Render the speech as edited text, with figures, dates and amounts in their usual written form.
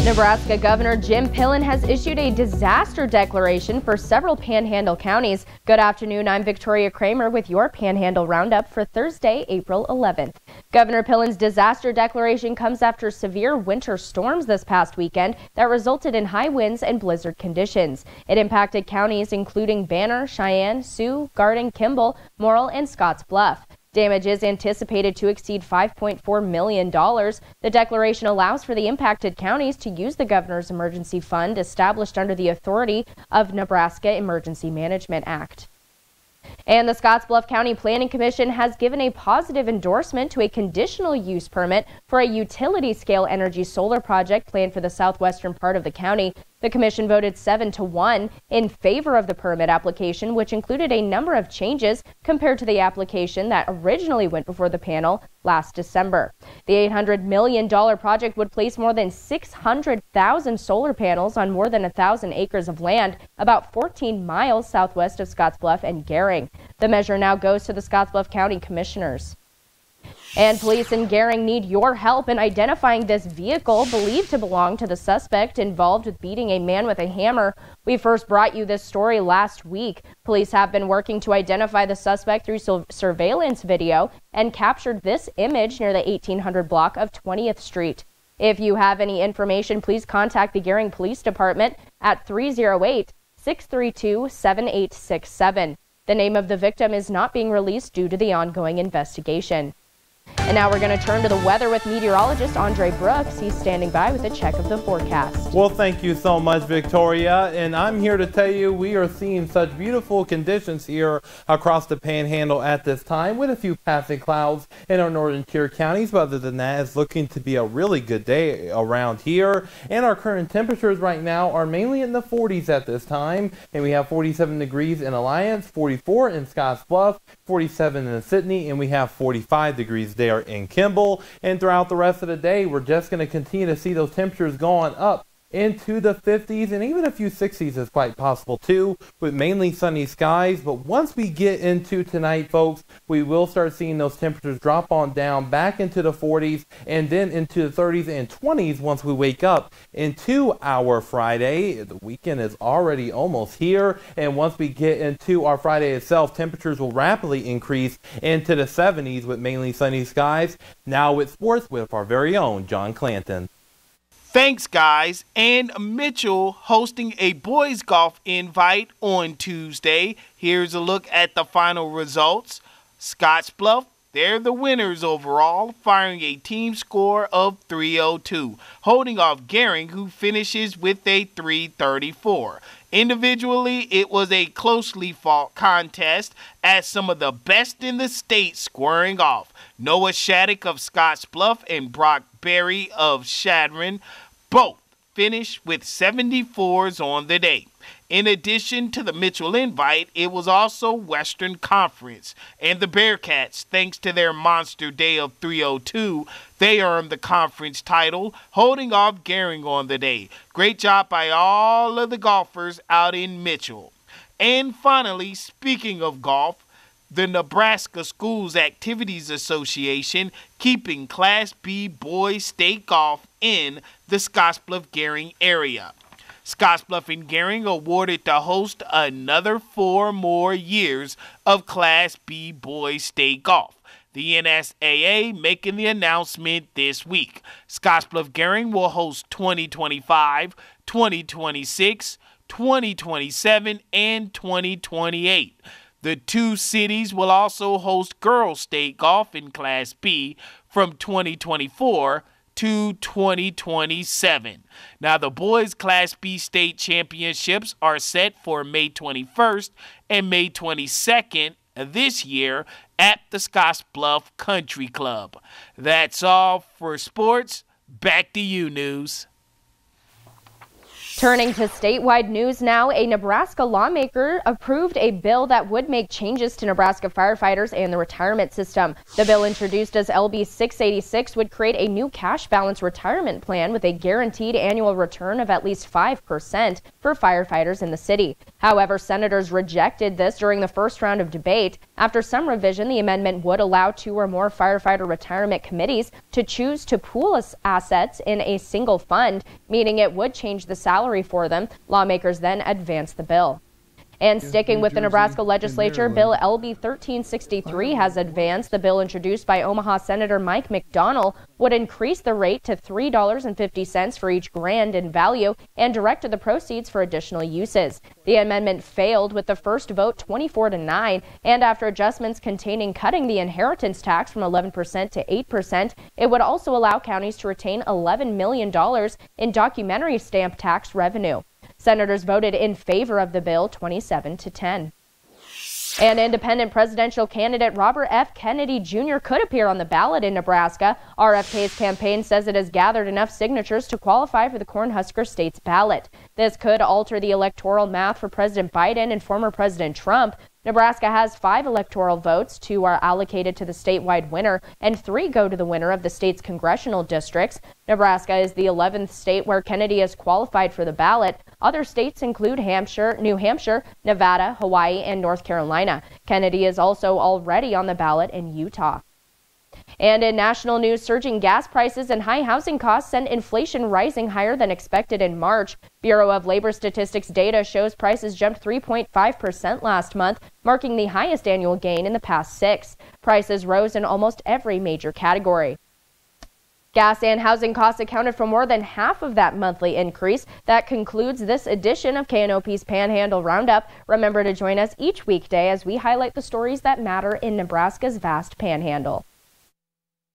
Nebraska Governor Jim Pillen has issued a disaster declaration for several Panhandle counties. Good afternoon, I'm Victoria Kramer with your Panhandle Roundup for Thursday, April 11th. Governor Pillen's disaster declaration comes after severe winter storms this past weekend that resulted in high winds and blizzard conditions. It impacted counties including Banner, Cheyenne, Sioux, Garden, Kimball, Morrill, and Scotts Bluff. Damage is anticipated to exceed $5.4 million. The declaration allows for the impacted counties to use the governor's emergency fund established under the authority of Nebraska Emergency Management Act. And the Scottsbluff County Planning Commission has given a positive endorsement to a conditional use permit for a utility-scale energy solar project planned for the southwestern part of the county. The commission voted 7-1 in favor of the permit application, which included a number of changes compared to the application that originally went before the panel last December. The $800 million project would place more than 600,000 solar panels on more than 1,000 acres of land, about 14 miles southwest of Scottsbluff and Gering. The measure now goes to the Scottsbluff County Commissioners. And police in Gering need your help in identifying this vehicle believed to belong to the suspect involved with beating a man with a hammer. We first brought you this story last week. Police have been working to identify the suspect through surveillance video and captured this image near the 1800 block of 20th Street. If you have any information, please contact the Gering Police Department at 308-632-7867. The name of the victim is not being released due to the ongoing investigation. And now we're going to turn to the weather with meteorologist Andre Brooks. He's standing by with a check of the forecast. Well, thank you so much, Victoria. And I'm here to tell you we are seeing such beautiful conditions here across the Panhandle at this time, with a few passing clouds in our northern tier counties. But other than that, it's looking to be a really good day around here. And our current temperatures right now are mainly in the 40s at this time. And we have 47 degrees in Alliance, 44 in Scotts Bluff, 47 in Sydney, and we have 45 degrees there in Kimball. And throughout the rest of the day, we're just going to continue to see those temperatures going up into the 50s, and even a few 60s is quite possible too, with mainly sunny skies. But once we get into tonight, folks, we will start seeing those temperatures drop on down back into the 40s and then into the 30s and 20s once we wake up into our Friday. The weekend is already almost here, and once we get into our Friday itself, temperatures will rapidly increase into the 70s with mainly sunny skies. Now with sports with our very own John Clanton. Thanks, guys. And Mitchell hosting a boys golf invite on Tuesday. Here's a look at the final results. Scottsbluff, they're the winners overall, firing a team score of 302, holding off Gering, who finishes with a 334. Individually, it was a closely fought contest as some of the best in the state squaring off. Noah Shattuck of Scottsbluff and Brock Berry of Shadron both finished with 74s on the day. In addition to the Mitchell invite, it was also Western Conference, and the Bearcats, thanks to their monster day of 302, they earned the conference title, holding off Gering on the day. Great job by all of the golfers out in Mitchell. And finally, speaking of golf, the Nebraska Schools Activities Association keeping Class B boys state golf in the Scottsbluff-Gering area. Scottsbluff and Gering awarded to host another 4 more years of Class B boys state golf. The NSAA making the announcement this week. Scottsbluff-Gering will host 2025, 2026, 2027, and 2028. The two cities will also host girls state golf in Class B from 2024 to 2027. Now, the boys Class B state championships are set for May 21st and May 22nd this year at the Scottsbluff Country Club. That's all for sports. Back to you, News. Turning to statewide news now, a Nebraska lawmaker approved a bill that would make changes to Nebraska firefighters and the retirement system. The bill, introduced as LB 686, would create a new cash balance retirement plan with a guaranteed annual return of at least 5% for firefighters in the city. However, senators rejected this during the first round of debate. After some revision, the amendment would allow 2 or more firefighter retirement committees to choose to pool assets in a single fund, meaning it would change the salary for them. Lawmakers then advanced the bill. And sticking with the Nebraska legislature, Bill LB 1363 has advanced. The bill introduced by Omaha Senator Mike McDonnell would increase the rate to $3.50 for each grand in value and directed the proceeds for additional uses. The amendment failed with the first vote 24-9, and after adjustments containing cutting the inheritance tax from 11% to 8%, it would also allow counties to retain $11 million in documentary stamp tax revenue. Senators voted in favor of the bill 27-10. And independent presidential candidate Robert F. Kennedy Jr. could appear on the ballot in Nebraska. RFK's campaign says it has gathered enough signatures to qualify for the Cornhusker State's ballot. This could alter the electoral math for President Biden and former President Trump. Nebraska has 5 electoral votes. 2 are allocated to the statewide winner, and 3 go to the winner of the state's congressional districts. Nebraska is the 11th state where Kennedy has qualified for the ballot. Other states include New Hampshire, Nevada, Hawaii, and North Carolina. Kennedy is also already on the ballot in Utah. And in national news, surging gas prices and high housing costs sent inflation rising higher than expected in March. Bureau of Labor Statistics data shows prices jumped 3.5% last month, marking the highest annual gain in the past 6. Prices rose in almost every major category. Gas and housing costs accounted for more than half of that monthly increase. That concludes this edition of KNOP's Panhandle Roundup. Remember to join us each weekday as we highlight the stories that matter in Nebraska's vast panhandle.